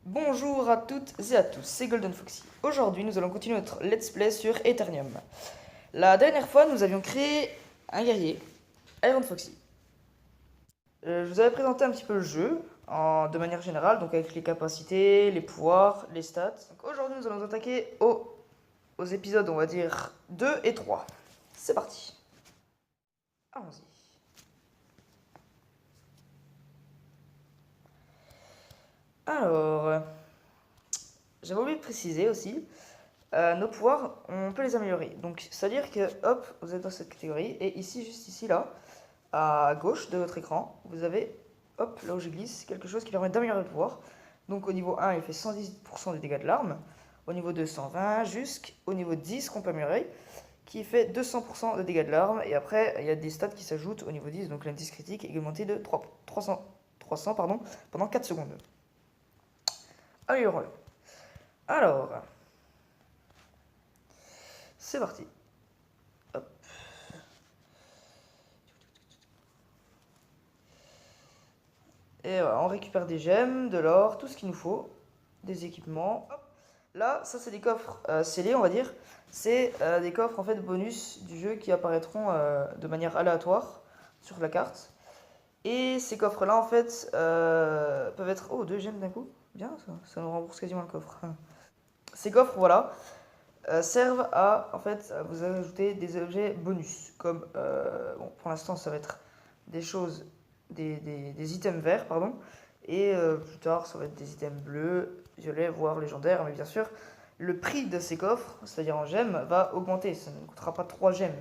Bonjour à toutes et à tous, c'est Golden Foxy. Aujourd'hui, nous allons continuer notre let's play sur Eternium. La dernière fois, nous avions créé un guerrier, Iron Foxy. Je vous avais présenté un petit peu le jeu, de manière générale, donc avec les capacités, les pouvoirs, les stats. Donc aujourd'hui, nous allons nous attaquer aux épisodes, on va dire, 2 et 3. C'est parti. Allons-y. Alors, j'avais oublié de préciser aussi, nos pouvoirs, on peut les améliorer. Donc, c'est-à-dire que, hop, vous êtes dans cette catégorie, et ici, juste ici, là, à gauche de votre écran, vous avez, hop, là où je glisse, quelque chose qui permet d'améliorer le pouvoir. Donc, au niveau 1, il fait 110% des dégâts de l'arme. Au niveau 2, 120, jusqu'au niveau 10 qu'on peut améliorer, qui fait 200% de dégâts de l'arme. Et après, il y a des stats qui s'ajoutent au niveau 10, donc l'indice critique est augmenté de 300 pardon, pendant 4 secondes. Améliorons-le. Alors, c'est parti. Hop. Et voilà, on récupère des gemmes, de l'or, tout ce qu'il nous faut, des équipements. Hop. Là, ça c'est des coffres scellés, on va dire. C'est des coffres en fait bonus du jeu qui apparaîtront de manière aléatoire sur la carte. Et ces coffres-là, en fait, peuvent être... Oh, 2 gemmes d'un coup. Bien, ça nous rembourse quasiment le coffre. Ces coffres, voilà, servent à, en fait, à vous ajouter des objets bonus. Comme, bon, pour l'instant, ça va être des choses, des items verts, pardon. Et plus tard, ça va être des items bleus, violets, voire légendaires. Mais bien sûr, le prix de ces coffres, c'est-à-dire en gemmes, va augmenter. Ça ne coûtera pas 3 gemmes.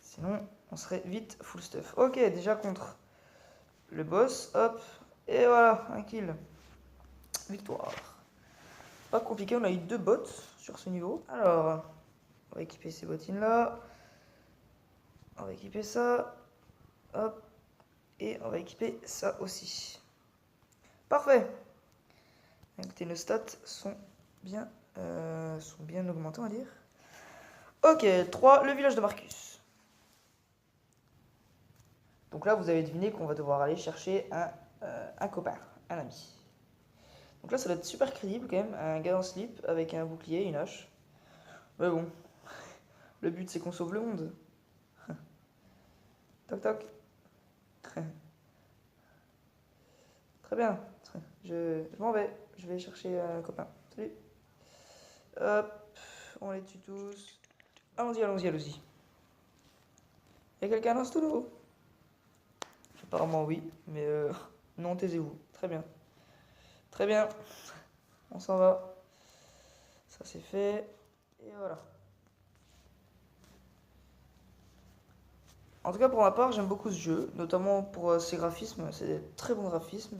Sinon, on serait vite full stuff. Ok, déjà contre le boss. Hop. Et voilà, un kill. Victoire. Pas compliqué, on a eu 2 bots sur ce niveau. Alors, on va équiper ces bottines là. On va équiper ça. Hop. Et on va équiper ça aussi. Parfait. Écoutez, nos stats sont bien augmentées, on va dire. Ok, 3, le village de Marcus. Donc là, vous avez deviné qu'on va devoir aller chercher un copain, un ami. Donc là, ça doit être super crédible quand même, un gars en slip avec un bouclier, une hache. Mais bon, le but c'est qu'on sauve le monde. Toc toc. Très bien. Je m'en vais. Je vais chercher un copain. Salut. Hop, on les tue tous. Allons-y, allons-y, allons-y. Y'a quelqu'un dans ce tonneau? Apparemment oui, mais non, taisez-vous. Très bien. Très bien. On s'en va. Ça c'est fait. Et voilà. En tout cas, pour ma part, j'aime beaucoup ce jeu, notamment pour ses graphismes. C'est des très bons graphismes.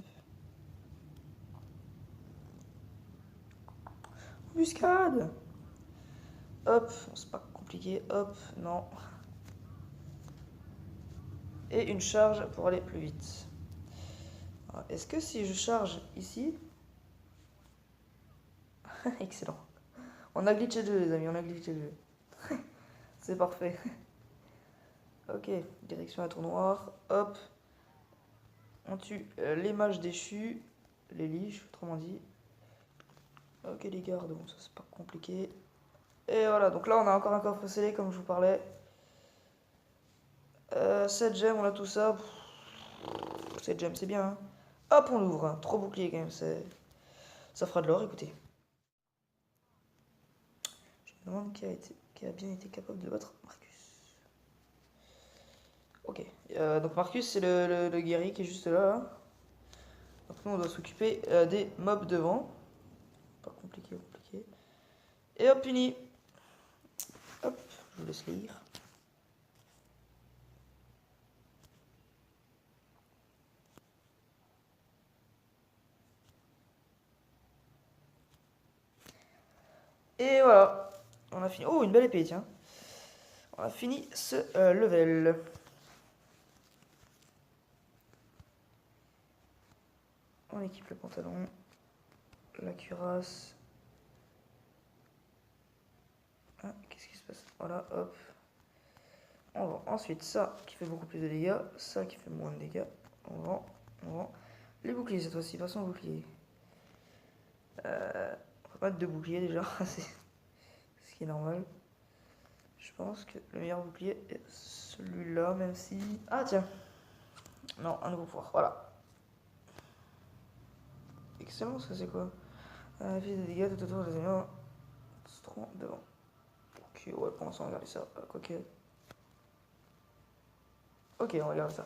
Embuscade! Hop, c'est pas compliqué. Hop, non. Et une charge pour aller plus vite. Est-ce que si je charge ici... Excellent. On a glitché le jeu, les amis, on a glitché le jeu. C'est parfait. Ok, direction la tour noire. Hop. On tue les mages déchus. Les liches, autrement dit. Ok, les gardes, bon, ça c'est pas compliqué. Et voilà, donc là on a encore un coffre scellé comme je vous parlais. 7 gemmes, on a tout ça. 7 gemmes, c'est bien. Hein. Hop, on l'ouvre. Hein. 3 boucliers quand même, ça fera de l'or, écoutez. Je me demande qui a bien été capable de battre Marcus. Ok, donc Marcus c'est le guerrier qui est juste là. Hein. Donc nous on doit s'occuper des mobs devant. Pas compliqué, compliqué. Et hop, fini. Hop, je vous laisse lire. Et voilà, on a fini. Oh, une belle épée, tiens. On a fini ce level. On équipe le pantalon, la cuirasse. Ah, qu'est-ce qui se passe? Voilà, hop. On vend ensuite ça qui fait beaucoup plus de dégâts, ça qui fait moins de dégâts. On vend. Les boucliers cette fois-ci, passons aux boucliers. On va pas mettre 2 boucliers déjà, c'est ce qui est normal. Je pense que le meilleur bouclier est celui-là, même si... Ah tiens. Non, un nouveau pouvoir, voilà. Excellent, ça c'est quoi? Un effet de dégâts tout autour des ennemis. C'est trop devant. Ok, ouais, pour l'instant on va regarder ça. Quoique... Ok, on va regarder ça.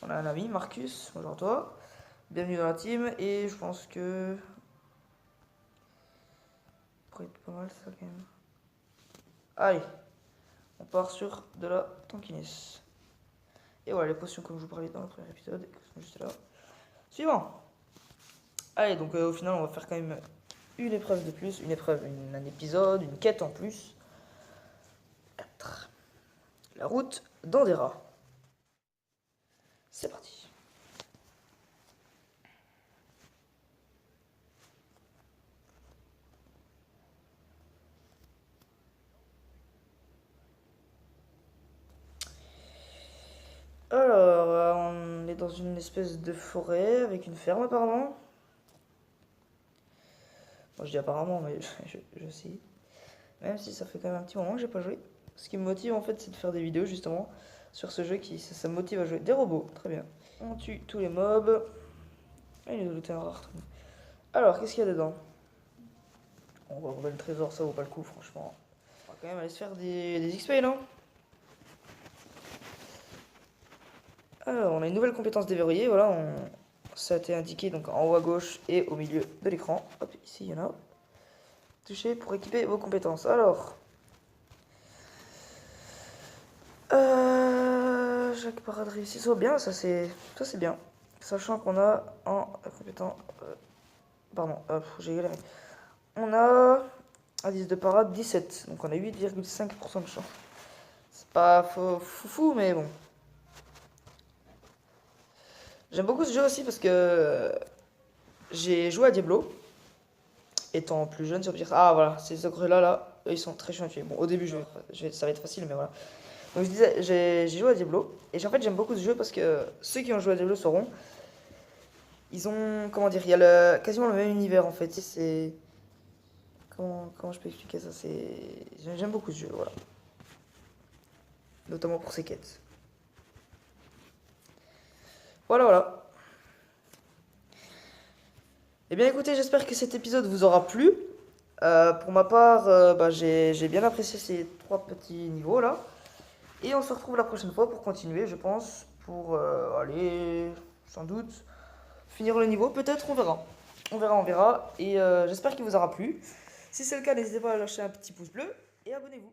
On a un ami, Marcus, bonjour toi. Bienvenue dans la team, et je pense que... Ça pourrait être pas mal ça quand même. Allez, on part sur de la tankiness. Et voilà les potions comme je vous parlais dans le premier épisode, qui sont juste là. Suivant. Allez, donc au final on va faire quand même une épreuve de plus, un épisode, une quête en plus. 4. La route d'Andera. C'est parti. Alors, on est dans une espèce de forêt avec une ferme apparemment. Moi je dis apparemment, mais je sais. Même si ça fait quand même un petit moment que j'ai pas joué. Ce qui me motive en fait, c'est de faire des vidéos justement sur ce jeu qui ça me motive à jouer. Des robots, très bien. On tue tous les mobs. Ah, il nous a looté un rare truc. Alors, qu'est-ce qu'il y a dedans? On va ouvrir le trésor, ça vaut pas le coup, franchement. On va quand même aller se faire des XP, non? Alors, on a une nouvelle compétence déverrouillée, voilà, ça a été indiqué donc en haut à gauche et au milieu de l'écran. Hop, ici il y en a. Touchez pour équiper vos compétences. Alors, Jacques Parade réussi, ça bien, ça c'est bien. Sachant qu'on a en compétent, pardon, j'ai galéré. On a indice de parade 17, donc on a 8,5% de chance. C'est pas foufou, mais bon. J'aime beaucoup ce jeu aussi parce que j'ai joué à Diablo, étant plus jeune sur PS. Ah voilà, ces ogres-là, là, eux, ils sont très chiants à tuer. Bon, au début, ça va être facile, mais voilà. Donc je disais, j'ai joué à Diablo, et en fait j'aime beaucoup ce jeu parce que ceux qui ont joué à Diablo sauront, ils ont, comment dire, il y a quasiment le même univers en fait. C'est... Comment je peux expliquer ça? J'aime beaucoup ce jeu, voilà. Notamment pour ses quêtes. Voilà, voilà. Eh bien écoutez, j'espère que cet épisode vous aura plu. Pour ma part, bah, j'ai bien apprécié ces 3 petits niveaux là. Et on se retrouve la prochaine fois pour continuer, je pense. Pour aller, sans doute, finir le niveau. Peut-être, on verra. On verra, on verra. Et j'espère qu'il vous aura plu. Si c'est le cas, n'hésitez pas à lâcher un petit pouce bleu et abonnez-vous.